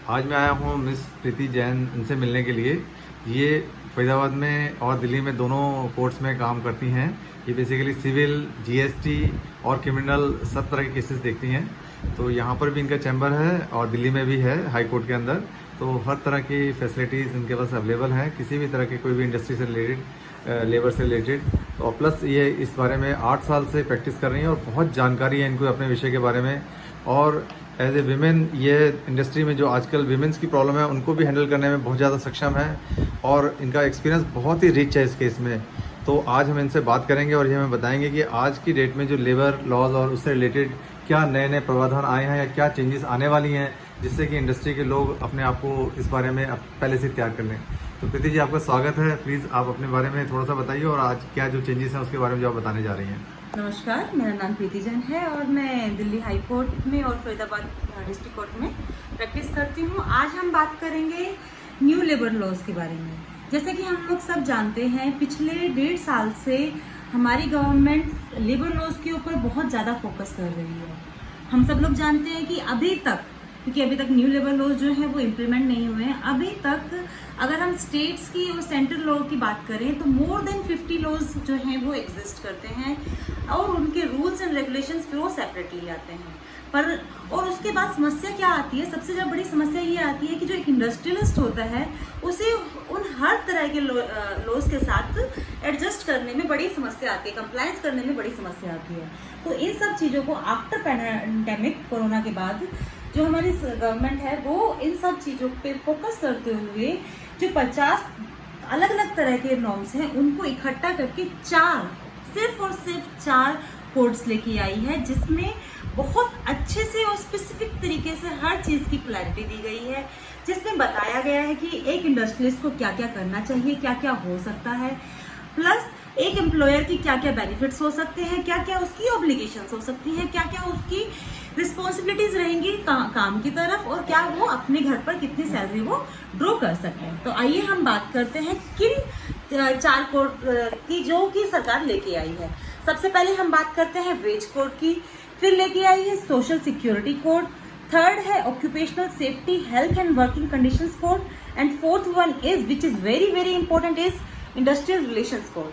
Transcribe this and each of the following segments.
आज मैं आया हूँ मिस प्रीति जैन इनसे मिलने के लिए। ये फरीदाबाद में और दिल्ली में दोनों कोर्ट्स में काम करती हैं। ये बेसिकली सिविल, जीएसटी और क्रिमिनल सब तरह के केसेस देखती हैं। तो यहाँ पर भी इनका चैम्बर है और दिल्ली में भी है हाई कोर्ट के अंदर। तो हर तरह की फैसिलिटीज़ इनके पास अवेलेबल हैं, किसी भी तरह के कोई भी इंडस्ट्री से रिलेटेड, लेबर से रिलेटेड। और प्लस ये इस बारे में 8 साल से प्रैक्टिस कर रही हैं और बहुत जानकारी है इनको अपने विषय के बारे में। और एज ए विमेन ये इंडस्ट्री में जो आजकल विमेंस की प्रॉब्लम है उनको भी हैंडल करने में बहुत ज़्यादा सक्षम है और इनका एक्सपीरियंस बहुत ही रिच है इस केस में। तो आज हम इनसे बात करेंगे और ये हमें बताएंगे कि आज की डेट में जो लेबर लॉज और उससे रिलेटेड क्या नए नए प्रावधान आए हैं या क्या चेंजेस आने वाली हैं, जिससे कि इंडस्ट्री के लोग अपने आप को इस बारे में पहले से तैयार कर लें। तो प्रीति जी, आपका स्वागत है। प्लीज़ आप अपने बारे में थोड़ा सा बताइए और आज क्या जो चेंजेस हैं उसके बारे में जो आप बताने जा रही हैं। नमस्कार, मेरा नाम प्रीति जैन है और मैं दिल्ली हाई कोर्ट में और फरीदाबाद डिस्ट्रिक्ट कोर्ट में प्रैक्टिस करती हूँ। आज हम बात करेंगे न्यू लेबर लॉज के बारे में। जैसे कि हम लोग सब जानते हैं, पिछले 1.5 साल से हमारी गवर्नमेंट लेबर लॉज के ऊपर बहुत ज़्यादा फोकस कर रही है। हम सब लोग जानते हैं कि अभी तक न्यू लेबर लॉज जो है वो इम्प्लीमेंट नहीं हुए हैं। अभी तक अगर हम स्टेट्स की और सेंट्रल लॉ की बात करें तो मोर देन 50 लॉज जो हैं वो एग्जिस्ट करते हैं और उनके रूल्स एंड रेगुलेशंस फिर वो सेपरेटली आते हैं। और उसके बाद समस्या क्या आती है, सबसे ज़्यादा बड़ी समस्या ये आती है कि जो एक इंडस्ट्रियलिस्ट होता है उसे उन हर तरह के लॉज के साथ एडजस्ट करने में बड़ी समस्या आती है, कंप्लायंस करने में बड़ी समस्या आती है। तो इन सब चीज़ों को आफ्टर पैंडेमिक कोरोना के बाद जो हमारी गवर्नमेंट है वो इन सब चीज़ों पे फोकस करते हुए जो 50 अलग अलग तरह के नॉर्म्स हैं उनको इकट्ठा करके सिर्फ और सिर्फ 4 कोड्स लेके आई है, जिसमें बहुत अच्छे से और स्पेसिफिक तरीके से हर चीज़ की क्लैरिटी दी गई है, जिसमें बताया गया है कि एक इंडस्ट्रियलिस्ट को क्या क्या करना चाहिए, क्या क्या हो सकता है, प्लस एक एम्प्लॉयर की क्या क्या बेनिफिट्स हो सकते हैं, क्या क्या उसकी ऑब्लिगेशंस हो सकती हैं, क्या क्या उसकी रिस्पॉन्सिबिलिटीज रहेंगी काम की तरफ, और क्या वो अपने घर पर कितनी सैलरी वो ड्रॉ कर सकते हैं। तो आइए हम बात करते हैं किन 4 कोड की जो कि सरकार लेके आई है। सबसे पहले हम बात करते हैं वेज कोड की, फिर लेके आई है सोशल सिक्योरिटी कोड, थर्ड है occupational safety health and working conditions code, and fourth one is which is very very important is industrial relations code.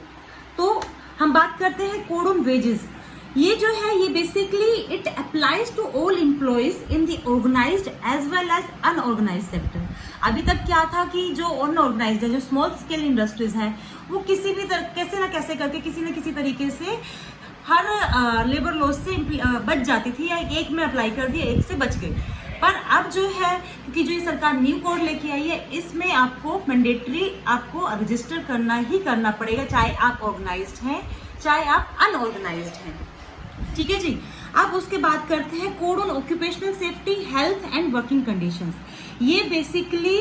तो हम बात करते हैं कोड ऑन वेजेस। ये जो है ये basically it applies to all employees in the organised as well as unorganised sector. अभी तक क्या था कि जो अनऑर्गेनाइज्ड है, जो स्मॉल स्केल इंडस्ट्रीज हैं, वो किसी भी कैसे ना कैसे करके किसी न किसी तरीके से हर लेबर लॉज से बच जाती थी, या एक में अप्लाई कर दिया, एक से बच गई। पर अब जो है, क्योंकि जो ये सरकार न्यू कोड लेके आई है, इसमें आपको मैंडेटरी आपको रजिस्टर करना ही करना पड़ेगा, चाहे आप ऑर्गेनाइज्ड हैं चाहे आप अनऑर्गेनाइज्ड हैं। ठीक है जी। अब उसके बाद करते हैं code on occupational safety health and working conditions. ये बेसिकली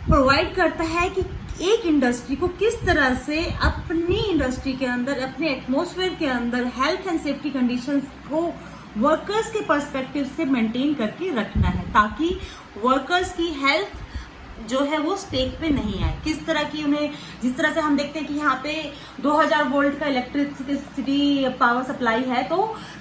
प्रोवाइड करता है कि एक इंडस्ट्री को किस तरह से अपनी इंडस्ट्री के अंदर, अपने एटमॉस्फेयर के अंदर हेल्थ एंड सेफ्टी कंडीशंस को वर्कर्स के पर्सपेक्टिव से मेंटेन करके रखना है, ताकि वर्कर्स की हेल्थ जो है वो स्टेक पे नहीं आए। किस तरह की उन्हें, जिस तरह से हम देखते हैं कि यहाँ पे 2000 वोल्ट का इलेक्ट्रिसिटी पावर सप्लाई है, तो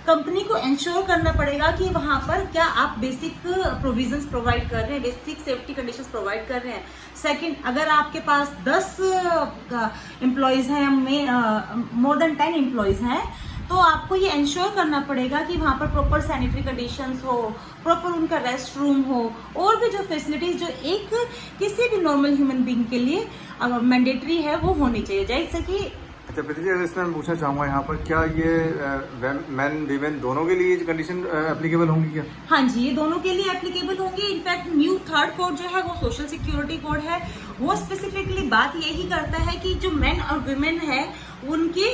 कंपनी को इंश्योर करना पड़ेगा कि वहाँ पर क्या आप बेसिक प्रोविजंस प्रोवाइड कर रहे हैं, बेसिक सेफ्टी कंडीशंस प्रोवाइड कर रहे हैं। सेकंड, अगर आपके पास 10 एम्प्लॉयज हैं, मोर देन 10 एम्प्लॉयज हैं, तो आपको ये इंश्योर करना पड़ेगा कि वहाँ पर प्रॉपर सैनिटरी कंडीशंस हो, प्रॉपर उनका रेस्ट रूम हो, और भी जो फैसिलिटीज जो एक किसी भी नॉर्मल ह्यूमन बीइंग के लिए मैंडेटरी है वो होनी चाहिए। जैसे कि अच्छा प्रीति जी, इसमें मैं पूछना चाहूँगा यहाँ पर, क्या ये मैन वीमेन दोनों के लिए कंडीशन एप्लीकेबल होंगी क्या? हाँ जी, ये दोनों के लिए एप्लीकेबल होंगी। इनफैक्ट न्यू 3rd कोड जो है वो सोशल सिक्योरिटी कोड है, वो स्पेसिफिकली बात यही करता है कि जो मेन और वुमेन है उनकी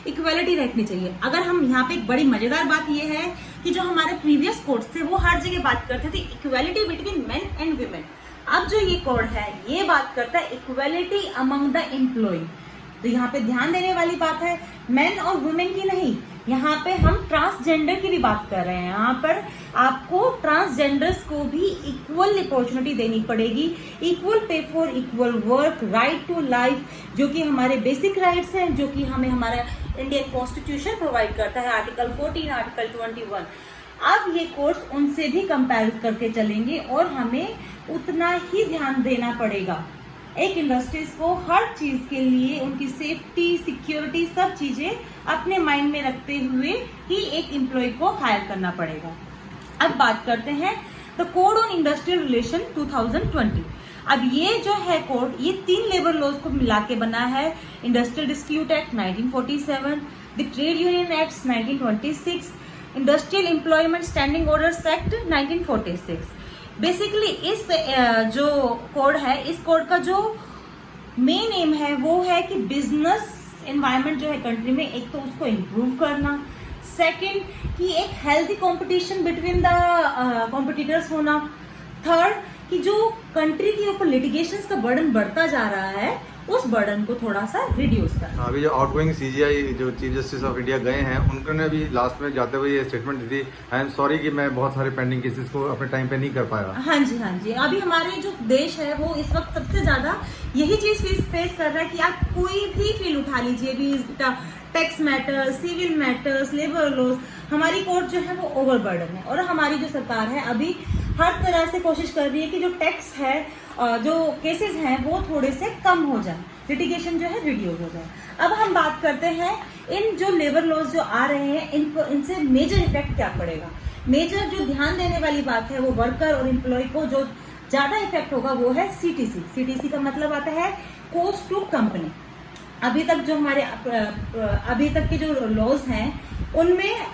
इक्वालिटी रखनी चाहिए। अगर हम यहाँ पे एक बड़ी मजेदार बात ये है कि जो हमारे प्रीवियस कोड्स थे वो हर जगह बात करते थे equality between main and women. अब जो ये कोड है ये बात करता है इक्वालिटी अमंग द एम्प्लॉय। तो यहाँ पे ध्यान देने वाली बात है मेन और वुमेन की नहीं, यहाँ पे हम ट्रांसजेंडर की भी बात कर रहे हैं। यहाँ पर आपको ट्रांसजेंडर्स को भी इक्वल अपॉर्चुनिटी देनी पड़ेगी, equal pay for equal work, right to life, जो कि हमारे बेसिक राइट्स हैं, जो कि हमें हमारा इंडियन कॉन्स्टिट्यूशन प्रोवाइड करता है, आर्टिकल 14, आर्टिकल 21। अब ये कोड्स उनसे भी कंपेयर करके चलेंगे और हमें उतना ही ध्यान देना पड़ेगा। एक इंडस्ट्रीज को हर चीज के लिए उनकी सेफ्टी, सिक्योरिटी, सब चीजें अपने माइंड में रखते हुए ही एक एम्प्लॉय को हायर करना पड़ेगा। अब बात करते हैं the code on industrial relation 2020। अब ये जो है कोड, ये 3 लेबर लॉज को मिला के बना है। Industrial dispute act 1947, the trade union act 1926, industrial employment standing orders act 1946। Basically इस जो कोड है, इस कोड का जो मेन एम है वो है कि बिजनेस एनवायरनमेंट जो है कंट्री में, एक तो उसको इम्प्रूव करना, सेकंड कि एक healthy competition between the competitors होना, थर्ड कि जो कंट्री के ऊपर लिटिगेशंस का बर्डन बढ़ता जा रहा है उस बर्डन को थोड़ा सा रिड्यूस करना। अभी जो आउटगोइंग सीजीआई जो चीफ जस्टिस ऑफ इंडिया गए हैं, उन्होंने भी लास्ट में जाते हुए ये स्टेटमेंट दी थी, आई एम सॉरी कि मैं बहुत सारे पेंडिंग केसेस को अपने टाइम पे नहीं कर पाया। हाँ जी, हाँ जी। अभी हमारे जो देश है वो इस वक्त सबसे ज्यादा यही चीज फेस कर रहा है कि आप कोई भी फील्ड उठा लीजिए, भी tax matters, civil matters, labour laws, हमारी कोर्ट जो है वो ओवरबर्डन है। और हमारी जो सरकार है अभी हर तरह से कोशिश कर रही है कि जो टैक्स है, जो केसेस हैं वो थोड़े से कम हो जाए, लिटिगेशन जो है रिड्यूस हो जाए। अब हम बात करते हैं इन जो लेबर लॉज जो आ रहे हैं इनसे मेजर इफेक्ट क्या पड़ेगा। मेजर जो ध्यान देने वाली बात है वो वर्कर और एम्प्लॉय को जो ज्यादा इफेक्ट होगा वो है सीटीसी। सीटीसी का मतलब आता है कॉस्ट टू कंपनी। अभी तक जो हमारे अभी तक के जो लॉज हैं उनमें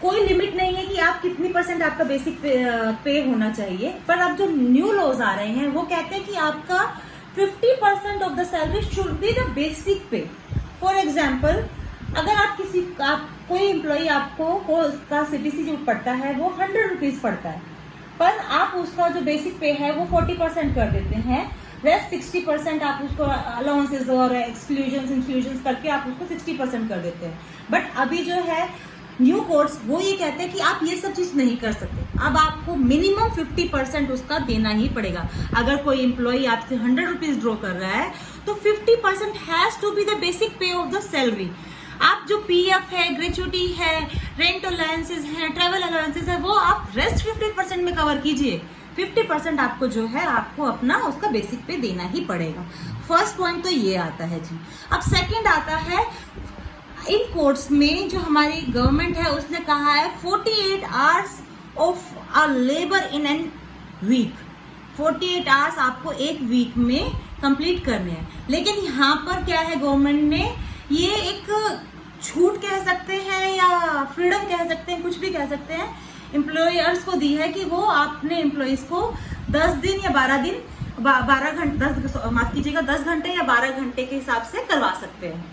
कोई लिमिट नहीं है कि आप कितनी % आपका बेसिक पे होना चाहिए, पर अब जो न्यू लॉज आ रहे हैं वो कहते हैं कि आपका 50% of the salary should be the basic पे। फॉर एग्जाम्पल, अगर आप कोई एम्प्लॉय आपको उसका सीटीसी जो पड़ता है वो 100 रुपीज पड़ता है, पर आप उसका जो बेसिक पे है वो 40% कर देते हैं, रेस्ट 60% आप उसको अलाउंसेस और एक्सक्लूजन करके आप उसको 60% कर देते हैं। बट अभी जो है न्यू कोड्स वो ये कहते हैं कि आप ये सब चीज नहीं कर सकते, अब आपको मिनिमम 50% उसका देना ही पड़ेगा। अगर कोई एम्प्लॉय आपसे 100 रुपीज ड्रॉ कर रहा है तो 50% has to be the basic pay of the salary. आप जो पीएफ है, ग्रेचुटी है, रेंट अलाउंसेस है, ट्रैवल अलाउंसेस है, वो आप रेस्ट 50% में कवर कीजिए। 50% आपको जो है आपको अपना उसका बेसिक पे देना ही पड़ेगा। फर्स्ट पॉइंट तो ये आता है जी। अब सेकंड आता है, इन कोर्ट्स में जो हमारी गवर्नमेंट है उसने कहा है 48 hours of a labour in an week. 48 hours आपको एक वीक में कंप्लीट करने हैं। लेकिन यहाँ पर क्या है, गवर्नमेंट ने ये एक छूट कह सकते हैं या फ्रीडम कह सकते हैं, कुछ भी कह सकते हैं, एम्प्लॉयर्स को दी है कि वो अपने एम्प्लॉयज को 10 दिन या 12 दिन 12 घंटे, माफ कीजिएगा 10 घंटे या 12 घंटे के हिसाब से करवा सकते हैं।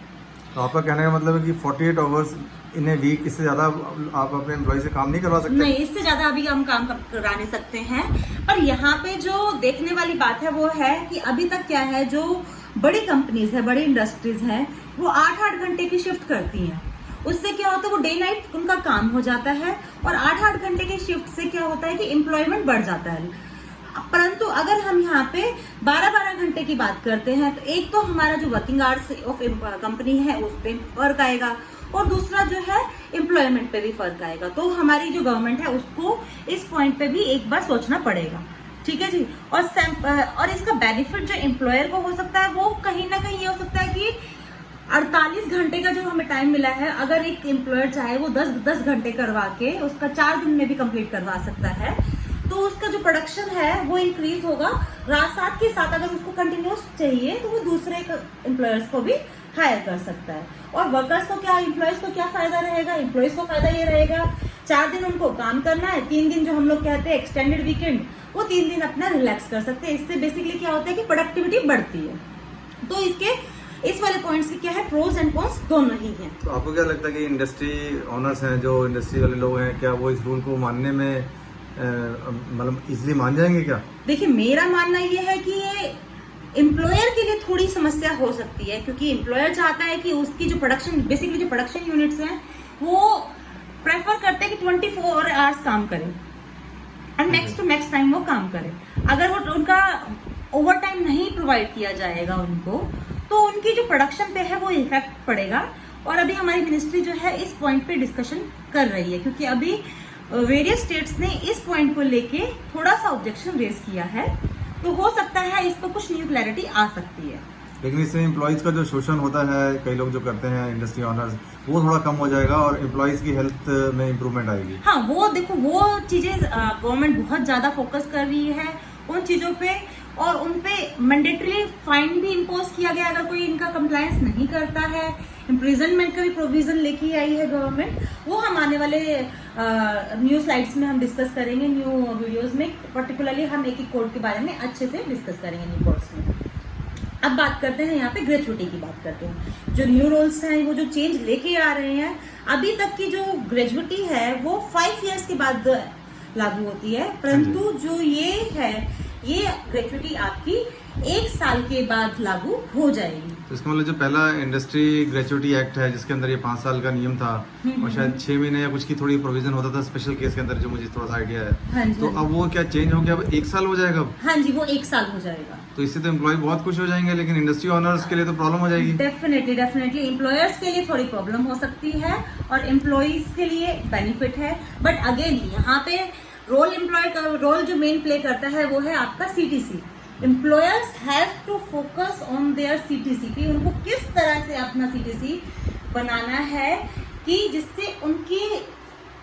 तो आपका कहने का मतलब है कि 48 आवर्स इन ए वीक, इससे ज्यादा आप अपने एम्प्लॉय से काम नहीं करवा सकते? नहीं, इससे ज्यादा अभी हम काम करा नहीं सकते हैं। पर यहाँ पे जो देखने वाली बात है वो है कि अभी तक क्या है, जो बड़ी कंपनीज है, बड़ी इंडस्ट्रीज हैं, वो 8-8 घंटे की शिफ्ट करती हैं। उससे क्या होता है, वो डे नाइट उनका काम हो जाता है और 8-8 घंटे की शिफ्ट से क्या होता है कि एम्प्लॉयमेंट बढ़ जाता है। परंतु अगर हम यहाँ पे 12-12 घंटे की बात करते हैं तो एक तो हमारा जो वर्किंग आवर्स ऑफ कंपनी है उस पर फर्क आएगा और दूसरा जो है एम्प्लॉयमेंट पे भी फर्क आएगा। तो हमारी जो गवर्नमेंट है उसको इस पॉइंट पे भी एक बार सोचना पड़ेगा, ठीक है जी। और इसका बेनिफिट जो एम्प्लॉयर को हो सकता है वो कहीं ना कहीं ये हो सकता है कि 48 घंटे का जो हमें टाइम मिला है, अगर एक एम्प्लॉयर चाहे वो 10 घंटे करवा के उसका 4 दिन में भी कंप्लीट करवा सकता है, तो उसका जो प्रोडक्शन है वो इंक्रीज होगा। साथ के साथ अगर उसको कंटिन्यूस चाहिए तो वो दूसरे एम्प्लॉयर्स को भी हायर कर सकता है। और वर्कर्स को क्या, एम्प्लॉयज को क्या फायदा रहेगा? एम्प्लॉयज को फायदा ये रहेगा 4 दिन उनको काम करना है, 3 दिन जो हम लोग कहते हैं एक्सटेंडेड वीकेंड, वो 3 दिन अपना रिलैक्स कर सकते हैं। इससे बेसिकली क्या होता है कि प्रोडक्टिविटी बढ़ती है। तो इस वाले पॉइंट्स के क्या है, प्रोज एंड कॉन्स दोनों ही हैं। तो आपको क्या लगता है कि इंडस्ट्री ओनर्स हैं, जो इंडस्ट्री वाले लोग हैं, क्या वो इस रूल को मानने में मतलब इजीली मान जाएंगे क्या? देखिए, मेरा मानना ये है कि ये एम्प्लॉयर के लिए थोड़ी समस्या हो सकती है, क्योंकि एम्प्लॉयर चाहता है कि उसकी जो प्रोडक्शन, बेसिकली जो प्रोडक्शन यूनिट्स हैं वो प्रेफर करते हैं कि 24 आवर्स काम करें और मैक्स टू मैक्स टाइम वो काम करें। अगर वो उनका ओवर टाइम नहीं प्रोवाइड किया जाएगा उनको, तो उनकी जो प्रोडक्शन पे है वो इफेक्ट पड़ेगा। और अभी हमारी मिनिस्ट्री जो है इस पॉइंट पे डिस्कशन कर रही है, क्योंकि अभी वेरियस स्टेट्स ने इस पॉइंट को लेके थोड़ा सा ऑब्जेक्शन रेज किया है, तो हो सकता है इस पर कुछ न्यू क्लैरिटी आ सकती है। लेकिन इससे एम्प्लॉयज का जो शोषण होता है, कई लोग जो करते हैं इंडस्ट्री ऑनर्स, वो थोड़ा कम हो जाएगा और एम्प्लॉयज की हेल्थ में इम्प्रूवमेंट आएगी। हाँ, वो देखो, वो चीजें गवर्नमेंट बहुत ज्यादा फोकस कर रही है उन चीजों पे, और उन पे मैंडेटरी फाइन भी इम्पोज किया गया अगर कोई इनका कंप्लायंस नहीं करता है। इम्प्रिजनमेंट का भी प्रोविजन लेके आई है गवर्नमेंट, वो हम आने वाले न्यू स्लाइड्स में हम डिस्कस करेंगे, न्यू वीडियोस में पर्टिकुलरली हम एक एक कोड के बारे में अच्छे से डिस्कस करेंगे न्यू कोड्स में। अब बात करते हैं यहाँ पे ग्रेजुएटी की बात करते हैं। जो न्यू रूल्स हैं, वो जो चेंज लेके आ रहे हैं, अभी तक की जो ग्रेजुएटी है वो 5 इयर्स के बाद लागू होती है, परंतु जो ये है, ये ग्रेजुएटी आपकी 1 साल के बाद लागू हो जाएगी। तो इसका मतलब जो पहला इंडस्ट्री ग्रेजुएटी एक्ट है, जिसके अंदर ये 5 साल का नियम था और शायद 6 महीने या कुछ की थोड़ी प्रोविजन होता था स्पेशल केस के अंदर, जो मुझे थोड़ा सा आइडिया है। हाँ जी, तो अब वो क्या चेंज हो गया, अब 1 साल हो जाएगा अब? हाँ जी, वो 1 साल हो जाएगा। तो इससे तो एम्प्लॉय बहुत खुश हो जाएंगे, लेकिन इंडस्ट्री ऑनर्स के लिए तो प्रॉब्लम हो जाएगी। डेफिनेटली एम्प्लॉयर्स के लिए थोड़ी प्रॉब्लम हो सकती है और एम्प्लॉयज के लिए बेनिफिट है। बट अगेन यहाँ पे रोल जो मेन प्ले करता है वो है आपका CTC. Employers have to focus on their CTC, कि उनको किस तरह से अपना सीटीसी बनाना है कि जिससे उनकी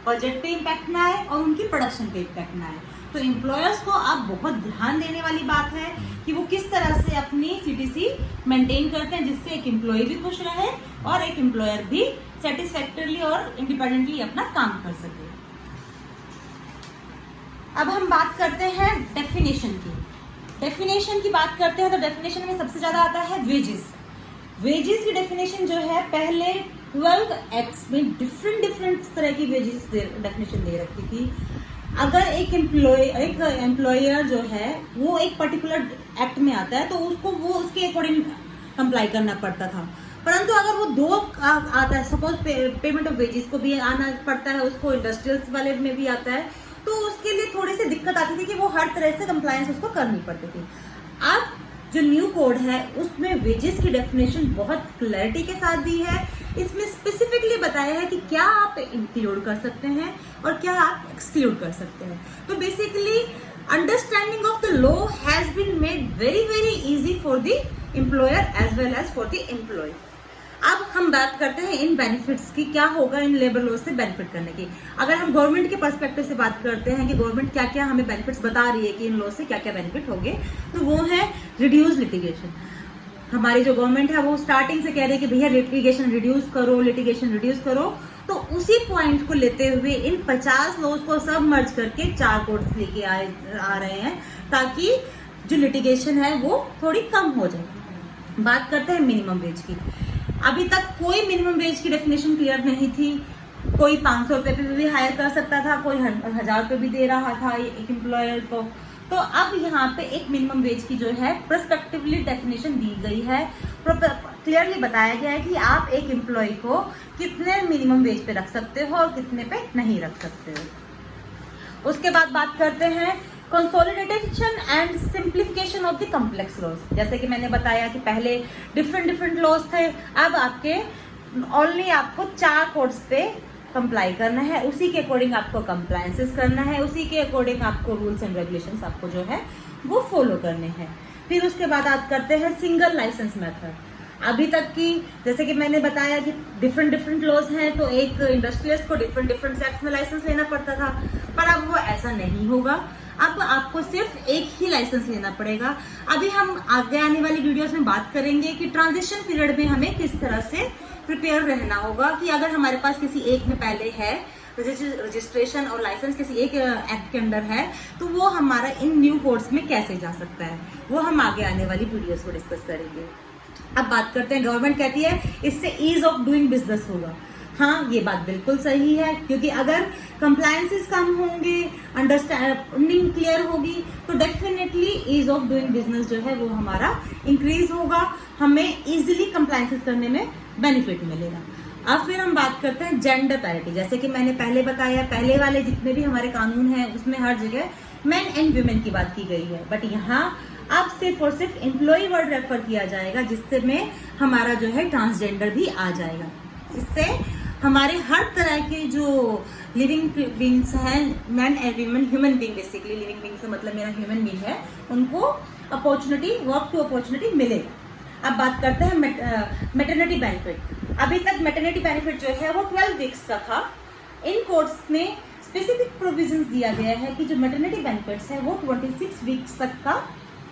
बजट पे इम्पैक्ट ना आए और उनकी प्रोडक्शन पे इम्पैक्ट ना आए। तो एम्प्लॉयर्स को अब बहुत ध्यान देने वाली बात है कि वो किस तरह से अपनी सीटीसी मेंटेन करते हैं, जिससे एक एम्प्लॉय भी खुश रहे और एक एम्प्लॉयर भी सेटिस्फैक्टरली और इंडिपेंडेंटली अपना काम कर सके। अब हम बात करते हैं डेफिनेशन की बात करते हैं, तो डेफिनेशन में सबसे ज्यादा आता है वेजेस की डेफिनेशन जो है, पहले 12 एक्ट्स में डिफरेंट तरह की वेजेस डेफिनेशन दे रखी थी। अगर एक एम्प्लॉयर जो है वो एक पर्टिकुलर एक्ट में आता है तो उसको वो उसके अकॉर्डिंग कंप्लाई करना पड़ता था, परंतु अगर वो 2 आता है, सपोज पेमेंट ऑफ वेजेस को भी आना पड़ता है, उसको इंडस्ट्रियल्स वाले में भी आता है, तो उसके लिए थोड़ी सी दिक्कत आती थी कि वो हर तरह से कंप्लायंस उसको करनी पड़ती थी। अब जो न्यू कोड है उसमें वेजेस की डेफिनेशन बहुत क्लैरिटी के साथ दी है। इसमें स्पेसिफिकली बताया है कि क्या आप इंक्लूड कर सकते हैं और क्या आप एक्सक्लूड कर सकते हैं। तो basically understanding of the law has been made very easy for the employer as well as for the employee. अब हम बात करते हैं इन बेनिफिट्स की, क्या होगा इन लेबर लॉ से बेनिफिट करने की। अगर हम गवर्नमेंट के पर्सपेक्टिव से बात करते हैं कि गवर्नमेंट क्या क्या हमें बेनिफिट्स बता रही है कि इन लॉ से क्या क्या बेनिफिट होंगे, तो वो है रिड्यूस लिटिगेशन। हमारी जो गवर्नमेंट है वो स्टार्टिंग से कह रही है कि भैया लिटिगेशन रिड्यूस करो, तो उसी पॉइंट को लेते हुए इन 50 लॉज को सब मर्ज करके 4 कोड्स लेके आ रहे हैं, ताकि जो लिटिगेशन है वो थोड़ी कम हो जाए। बात करते हैं मिनिमम वेज की। अभी तक कोई मिनिमम वेज की डेफिनेशन क्लियर नहीं थी। कोई 500 रुपए पे भी हायर कर सकता था, कोई 1000 रुपए भी दे रहा था एक एम्प्लॉयर को। तो अब यहाँ पे एक मिनिमम वेज की जो है पर्सपेक्टिवली डेफिनेशन दी गई है, क्लियरली बताया गया है कि आप एक एम्प्लॉय को कितने मिनिमम वेज पे रख सकते हो और कितने पे नहीं रख सकते हो। उसके बाद बात करते हैं consolidation and simplification of the complex laws. जैसे कि मैंने बताया कि पहले डिफरेंट लॉज थे, अब आपके ओनली आपको 4 कोड्स पे कंप्लाई करना है, उसी के अकॉर्डिंग आपको कंप्लायंसेस करना है, उसी के अकॉर्डिंग आपको रूल्स एंड रेगुलेशंस आपको जो है वो फॉलो करने हैं। फिर उसके बाद बात करते हैं सिंगल लाइसेंस मेथड। अभी तक की जैसे कि मैंने बताया कि डिफरेंट लॉज हैं, तो एक इंडस्ट्रियलिस्ट को डिफरेंट सेक्ट्स में लाइसेंस लेना पड़ता था, पर अब वो ऐसा नहीं होगा। अब आपको सिर्फ एक ही लाइसेंस लेना पड़ेगा। अभी हम आगे आने वाली वीडियोस में बात करेंगे कि ट्रांजिशन पीरियड में हमें किस तरह से प्रिपेयर रहना होगा, कि अगर हमारे पास किसी एक में पहले है रजिस्ट्रेशन और लाइसेंस किसी एक एक्ट के अंडर है, तो वो हमारा इन न्यू कोड्स में कैसे जा सकता है, वो हम आगे आने वाली वीडियोस को डिस्कस करेंगे। अब बात करते हैं, गवर्नमेंट कहती है इससे ईज ऑफ डूइंग बिजनेस होगा। हाँ, ये बात बिल्कुल सही है, क्योंकि अगर कंप्लायंसेस कम होंगे, अंडरस्टैंडिंग क्लियर होगी, तो definitely ease of doing business जो है वो हमारा इंक्रीज होगा, हमें इजीली कंप्लायंसेस करने में बेनिफिट मिलेगा। अब फिर हम बात करते हैं जेंडर पैरिटी। जैसे कि मैंने पहले बताया, पहले वाले जितने भी हमारे कानून हैं उसमें हर जगह मेन एंड वुमेन की बात की गई है, बट यहाँ अब सिर्फ और सिर्फ एम्प्लॉय वर्ड रेफर किया जाएगा, जिससे में हमारा जो है ट्रांसजेंडर भी आ जाएगा। इससे हमारे हर तरह के जो लिविंग बींग्स हैं, man and women, human being, basically living being से मतलब मेरा ह्यूमन बींग है, उनको अपॉर्चुनिटी, वर्क टू अपॉर्चुनिटी मिलेगा। अब बात करते हैं मैटरनिटी बेनिफिट। अभी तक मैटरनिटी बेनिफिट जो है वो 12 वीक्स का था। इन कोर्स में स्पेसिफिक प्रोविजंस दिया गया है कि जो मैटरनिटी बेनिफिट्स है वो 26 वीक्स तक का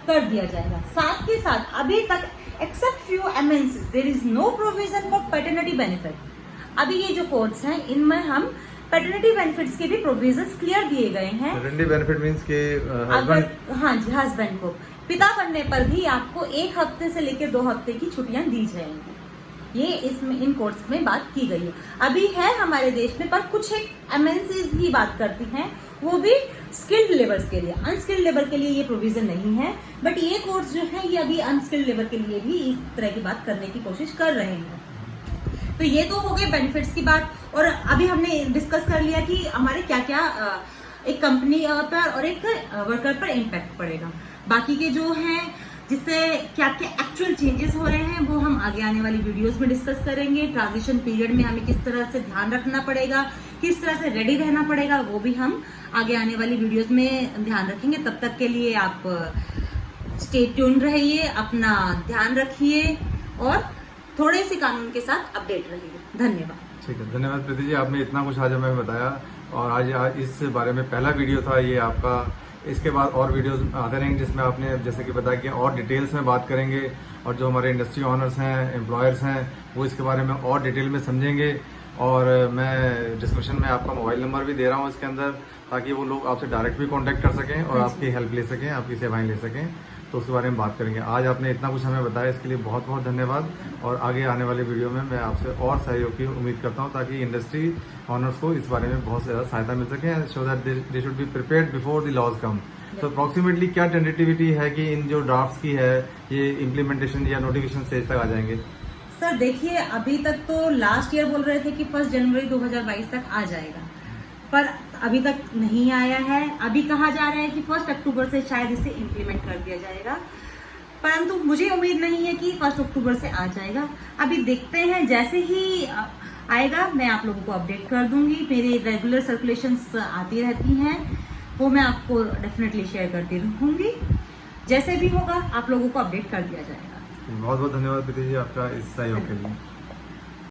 कर दिया जाएगा। साथ के साथ अभी तक except few MNCs there is no provision for paternity benefit. अभी ये जो कोर्स हैं इनमें हम पैटर्निटी बेनिफिट्स के भी प्रोविजंस क्लियर दिए गए हैं। पैटर्निटी बेनिफिट मींस के अगर हाँ जी, हस्बैंड को पिता बनने पर भी आपको 1 हफ्ते से लेकर 2 हफ्ते की छुट्टियां दी जाएंगी। ये इसमें इन कोर्स में बात की गई है। अभी है हमारे देश में, पर कुछ एक एमएनसीज ही बात करती हैं, वो भी स्किल्ड लेबर्स के लिए। अनस्किल्ड लेबर के लिए ये प्रोविजन नहीं है, बट ये कोर्स जो है ये अभी अनस्किल्ड लेबर के लिए भी इस तरह की बात करने की कोशिश कर रहे हैं। तो ये तो हो गए बेनिफिट्स की बात। और अभी हमने डिस्कस कर लिया कि हमारे क्या क्या एक कंपनी पर और एक वर्कर पर इम्पैक्ट पड़ेगा। बाकी के जो हैं जिससे क्या क्या एक्चुअल चेंजेस हो रहे हैं वो हम आगे आने वाली वीडियोस में डिस्कस करेंगे। ट्रांजिशन पीरियड में हमें किस तरह से ध्यान रखना पड़ेगा, किस तरह से रेडी रहना पड़ेगा, वो भी हम आगे आने वाली वीडियोस में ध्यान रखेंगे। तब तक के लिए आप स्टे ट्यून रहिए, अपना ध्यान रखिए और थोड़े से कानून के साथ अपडेट रहिए। धन्यवाद। ठीक है, धन्यवाद प्रीति जी, आपने इतना कुछ आज हमें बताया। और आज इस बारे में पहला वीडियो था ये आपका। इसके बाद और वीडियोस आते रहेंगे जिसमें आपने जैसे कि बताया कि और डिटेल्स में बात करेंगे, और जो हमारे इंडस्ट्री ऑनर्स हैं, एम्प्लॉयर्स हैं, वो इसके बारे में और डिटेल में समझेंगे। और मैं डिस्क्रिप्शन में आपका मोबाइल नंबर भी दे रहा हूँ इसके अंदर, ताकि वो लोग आपसे डायरेक्ट भी कांटेक्ट कर सकें और आपकी हेल्प ले सकें, आपकी सेवाएं ले सकें। तो उसके बारे में बात करेंगे। आज आपने इतना कुछ हमें बताया, इसके लिए बहुत बहुत धन्यवाद। और आगे आने वाले वीडियो में मैं आपसे और सहयोग की उम्मीद करता हूं, ताकि इंडस्ट्री ऑनर्स को इस बारे में बहुत ज़्यादा सहायता मिल सके, so that they should be prepared before the laws come. तो अप्रॉक्सीमेटली क्या टेंटेटिविटी है कि इन जो ड्राफ्ट की है ये इम्प्लीमेंटेशन या नोटिफिकेशन स्टेज तक आ जाएंगे? सर देखिए, अभी तक तो लास्ट ईयर बोल रहे थे कि 1 जनवरी 2022 तक आ जाएगा, पर अभी तक नहीं आया है। अभी कहा जा रहा है कि 1 अक्टूबर से शायद इसे इम्प्लीमेंट कर दिया जाएगा, परंतु मुझे उम्मीद नहीं है कि 1 अक्टूबर से आ जाएगा। अभी देखते हैं, जैसे ही आएगा मैं आप लोगों को अपडेट कर दूंगी। मेरे रेगुलर सर्कुलेशंस आती रहती हैं, वो मैं आपको डेफिनेटली शेयर करती रहूंगी। जैसे भी होगा आप लोगों को अपडेट कर दिया जाएगा। बहुत बहुत धन्यवाद प्रीति जी आपका इस सहयोग के लिए।